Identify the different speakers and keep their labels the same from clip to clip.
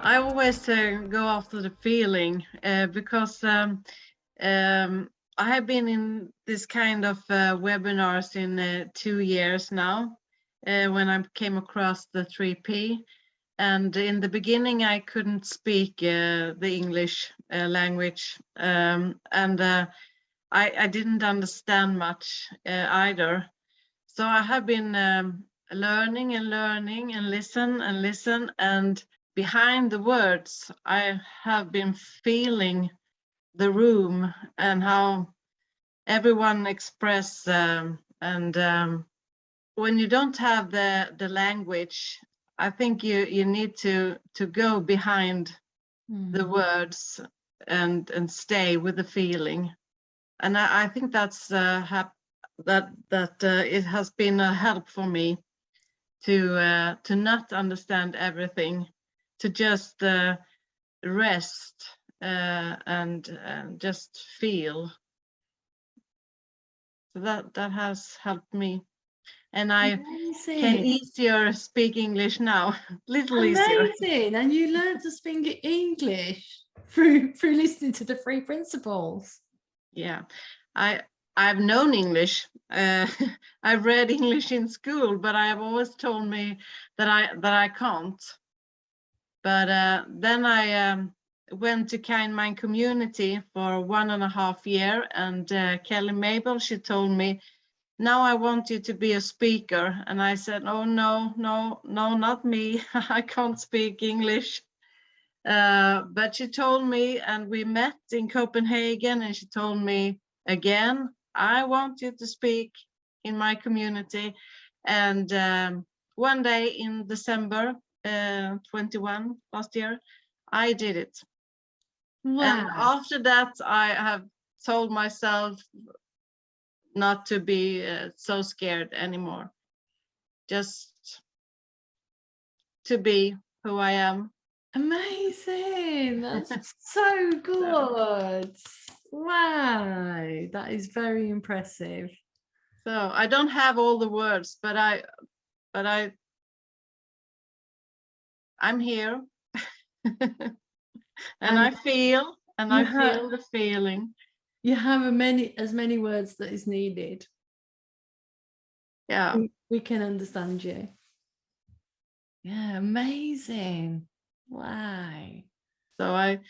Speaker 1: I always go after the feeling because I have been in this kind of webinars in 2 years now when I came across the 3P. And in the beginning, I couldn't speak the English language, and I didn't understand much either. So I have been learning and learning and listen, and behind the words, I have been feeling the room and how everyone express and when you don't have the language, I think you need to go behind the words and stay with the feeling, and I think that's that it has been a help for me to not understand everything, to just rest and just feel. So that has helped me. And I can easier speak English now, little easier.
Speaker 2: Amazing! And you learned to speak English through listening to the 3 principles.
Speaker 1: Yeah, I've known English. I've read English in school, but I have always told me that I can't. But then I went to Kind Mind Community for 1.5 years, and Kelly Mabel, she told me, now I want you to be a speaker. And I said, oh, no, not me. I can't speak English. But she told me, and we met in Copenhagen, and she told me again, I want you to speak in my community. And one day in December 21 last year, I did it. Wow. And after that, I have told myself not to be so scared anymore, just to be who I am.
Speaker 2: Amazing, that's so good. Wow, that is very impressive.
Speaker 1: So I don't have all the words, but I'm here and I feel, and I feel the feeling.
Speaker 2: You have as many words that is needed.
Speaker 1: Yeah,
Speaker 2: we can understand you. Yeah, amazing. Wow.
Speaker 1: So I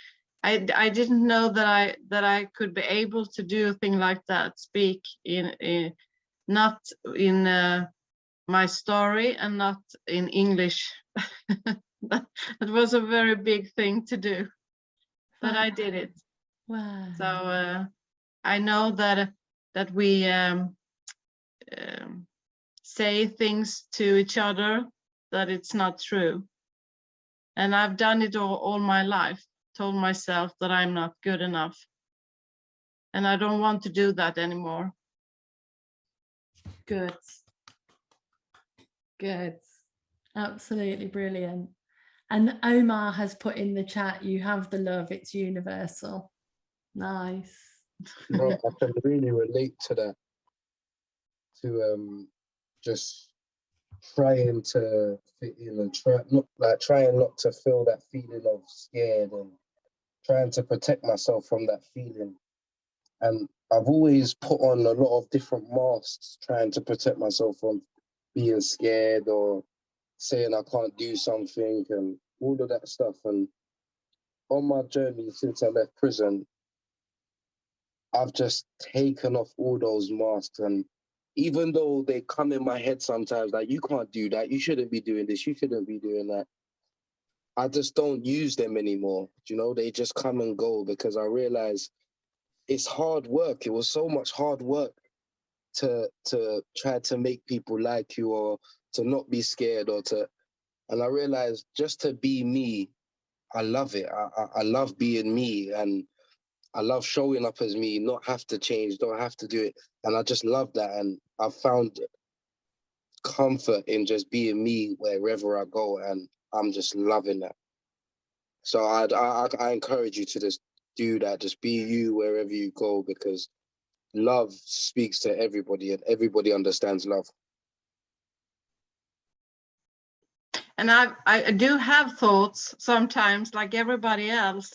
Speaker 1: didn't know that I could be able to do a thing like that, speak in not in my story and not in English. That was a very big thing to do, but I did it.
Speaker 2: Wow.
Speaker 1: So I know that we say things to each other that it's not true. And I've done it all my life, told myself that I'm not good enough. And I don't want to do that anymore.
Speaker 2: Good. Good. Absolutely brilliant. And Omar has put in the chat, you have the love, it's universal. Nice.
Speaker 3: No, I can really relate to that. To just trying to fit in and trying not to feel that feeling of scared and trying to protect myself from that feeling. And I've always put on a lot of different masks trying to protect myself from being scared or saying I can't do something and all of that stuff. And on my journey since I left prison, I've just taken off all those masks. And even though they come in my head sometimes, like, you can't do that, you shouldn't be doing this, you shouldn't be doing that, I just don't use them anymore. You know, they just come and go because I realize it's hard work. It was so much hard work to try to make people like you or to not be scared and I realized just to be me, I love it. I love being me, and I love showing up as me, not have to change, don't have to do it. And I just love that. And I found comfort in just being me wherever I go. And I'm just loving that. So I encourage you to just do that. Just be you wherever you go, because love speaks to everybody and everybody understands love.
Speaker 1: And I do have thoughts sometimes, like everybody else,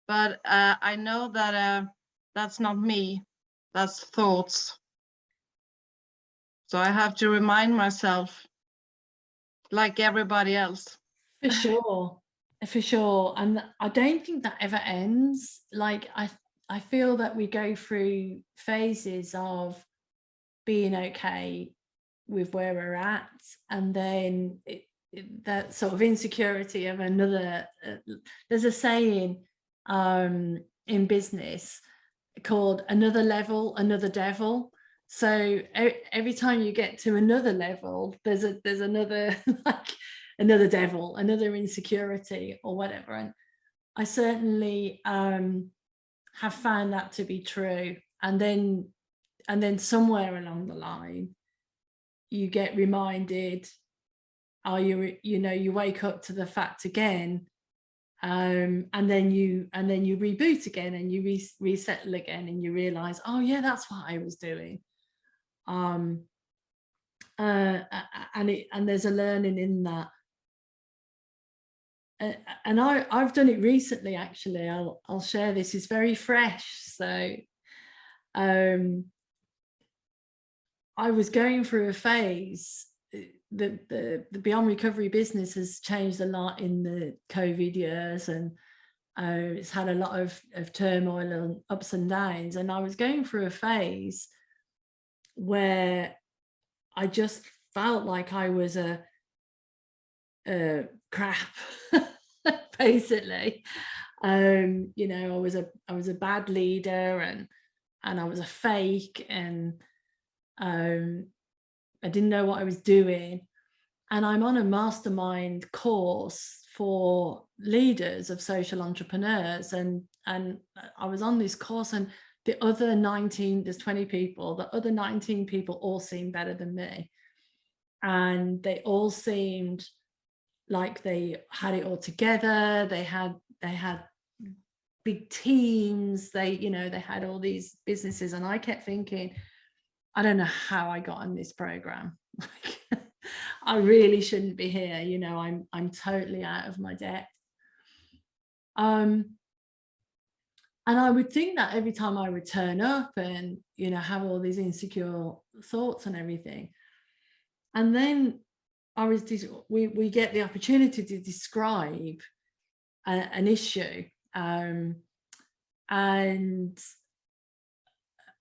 Speaker 1: but I know that that's not me. That's thoughts. So I have to remind myself, like everybody else.
Speaker 2: For sure, for sure. And I don't think that ever ends. Like I feel that we go through phases of being okay with where we're at, and then that sort of insecurity of another. There's a saying in business called another level, another devil. So every time you get to another level, there's another like another devil, another insecurity or whatever. And I certainly have found that to be true. And then somewhere along the line, you get reminded, you wake up to the fact again, and then you reboot again, and you resettle again, and you realize, oh yeah, that's what I was doing. And there's a learning in that. And I've done it recently, actually. I'll share this. It's very fresh. So I was going through a phase. The Beyond Recovery business has changed a lot in the COVID years, and it's had a lot of turmoil and ups and downs. And I was going through a phase where I just felt like I was a crap, basically. I was a bad leader, and I was a fake, and I didn't know what I was doing. And I'm on a mastermind course for leaders of social entrepreneurs, and I was on this course, and the other 19, there's 20 people, the other 19 people all seemed better than me, and they all seemed like they had it all together. They had big teams. They had all these businesses, and I kept thinking, I don't know how I got on this program. I really shouldn't be here. I'm totally out of my depth. And I would think that every time I would turn up and have all these insecure thoughts and everything, and then we get the opportunity to describe an issue, and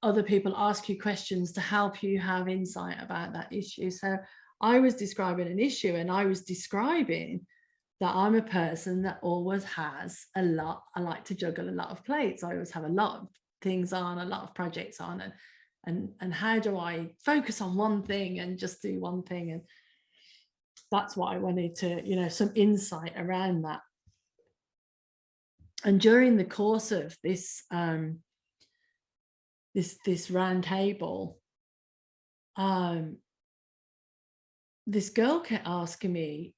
Speaker 2: other people ask you questions to help you have insight about that issue. So I was describing an issue, and I was describing that I'm a person that always has a lot. I like to juggle a lot of plates. I always have a lot of things on, a lot of projects on, and how do I focus on one thing and just do one thing? And that's what I wanted to, some insight around that. And during the course of this this round table, this girl kept asking me,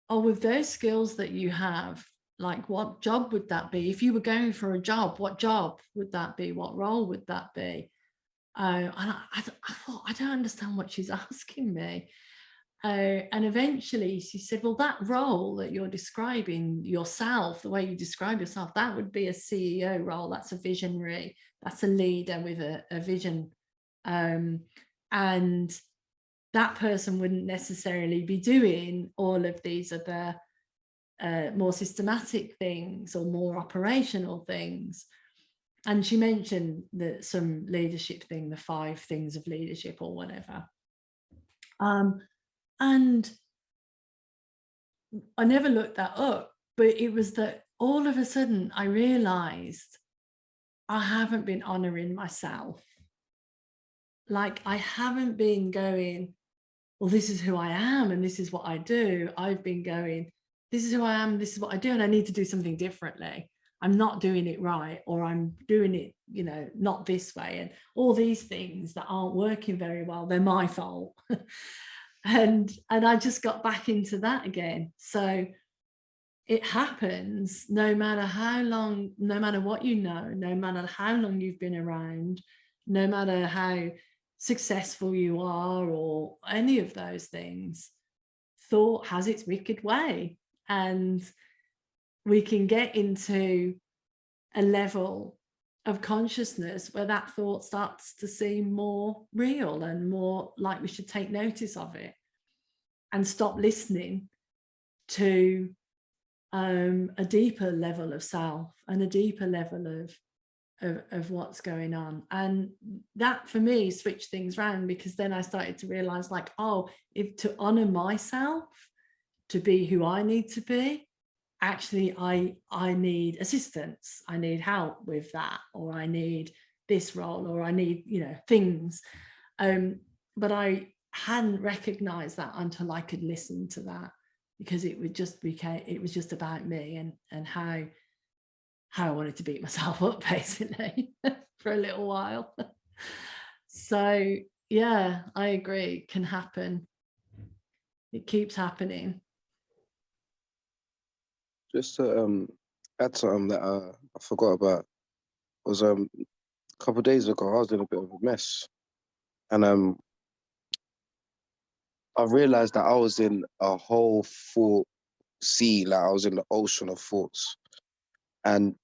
Speaker 2: oh, with those skills that you have, like, what job would that be? If you were going for a job, what job would that be? What role would that be? And I thought, I don't understand what she's asking me. And eventually she said, well, that role that you're describing yourself, the way you describe yourself, that would be a CEO role. That's a visionary. That's a leader with a vision. And that person wouldn't necessarily be doing all of these other more systematic things or more operational things. And she mentioned that some leadership thing, the 5 things of leadership or whatever. And I never looked that up, but it was that all of a sudden I realized I haven't been honoring myself. Like, I haven't been going, well, this is who I am and this is what I do. I've been going, this is who I am, this is what I do, and I need to do something differently. I'm not doing it right, or I'm doing it, not this way, and all these things that aren't working very well, they're my fault. And I just got back into that again. So it happens no matter how long, no matter what you know, no matter how long you've been around, no matter how successful you are or any of those things, thought has its wicked way, and we can get into a level of consciousness where that thought starts to seem more real and more like we should take notice of it and stop listening to a deeper level of self and a deeper level of what's going on. And that for me switched things around, because then I started to realize, like, oh, if to honor myself, to be who I need to be, actually I need assistance, I need help with that, or I need this role, or I need, you know, things. But I hadn't recognized that until I could listen to that, because it was just about me and how I wanted to beat myself up, basically, for a little while. So yeah, I agree, it can happen. It keeps happening.
Speaker 3: Just to add something that I forgot about, was a couple of days ago I was in a bit of a mess, and I realized that I was in a whole thought sea, like I was in the ocean of thoughts. And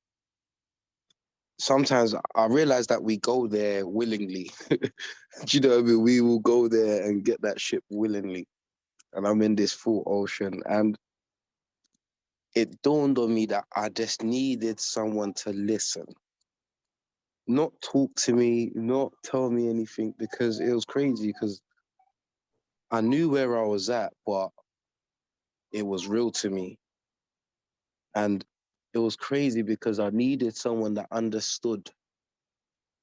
Speaker 3: sometimes I realize that we go there willingly. Do you know what I mean? We will go there and get that ship willingly. And I'm in this thought ocean, and it dawned on me that I just needed someone to listen. Not talk to me, not tell me anything, because it was crazy, because I knew where I was at, but it was real to me. And it was crazy because I needed someone that understood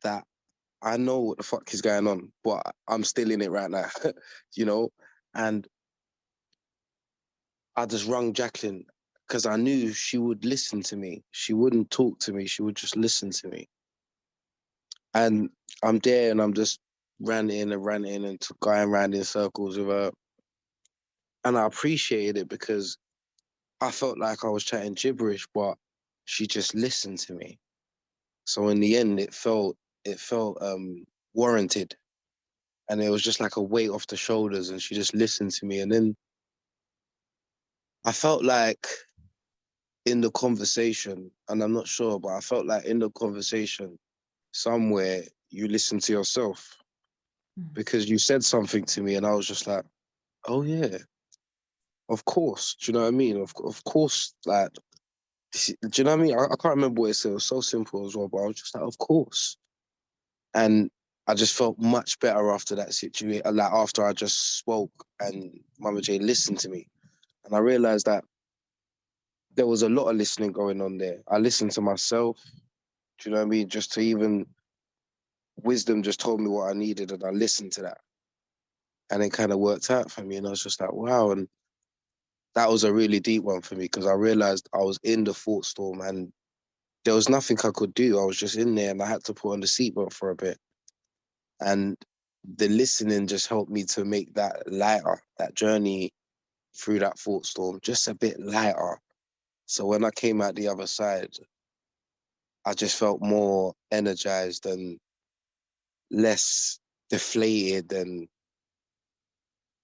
Speaker 3: that I know what the fuck is going on, but I'm still in it right now, you know? And I just rung Jacqueline because I knew she would listen to me. She wouldn't talk to me, she would just listen to me. And I'm there and I'm just ranting and going around in circles with her. And I appreciated it because I felt like I was chatting gibberish, but she just listened to me. So in the end, it felt warranted. And it was just like a weight off the shoulders, and she just listened to me. And then I felt like in the conversation, and I'm not sure, but I felt like in the conversation, somewhere you listen to yourself, because you said something to me and I was just like, oh yeah, of course. Do you know what I mean? Of course, like, do you know what I mean? I can't remember what it said. It was so simple as well, but I was just like, of course. And I just felt much better after that situation, like after I just spoke and Mama J listened to me. And I realized that there was a lot of listening going on there. I listened to myself, do you know what I mean? Just to even, wisdom just told me what I needed and I listened to that. And it kind of worked out for me. And I was just like, wow. And that was a really deep one for me, because I realized I was in the thought storm and there was nothing I could do. I was just in there and I had to put on the seatbelt for a bit. And the listening just helped me to make that lighter, that journey through that thought storm, just a bit lighter. So when I came out the other side, I just felt more energized and less deflated. And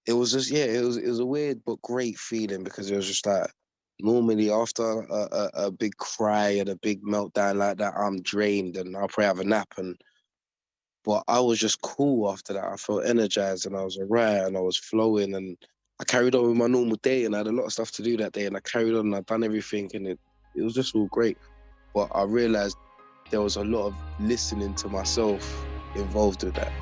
Speaker 3: it was just, yeah, it was a weird but great feeling, because it was just like, normally after a big cry and a big meltdown like that, I'm drained and I'll probably have a nap. But I was just cool after that. I felt energized and I was all right and I was flowing, and I carried on with my normal day, and I had a lot of stuff to do that day, and I carried on and I'd done everything, and it was just all great. But I realized there was a lot of listening to myself involved with that.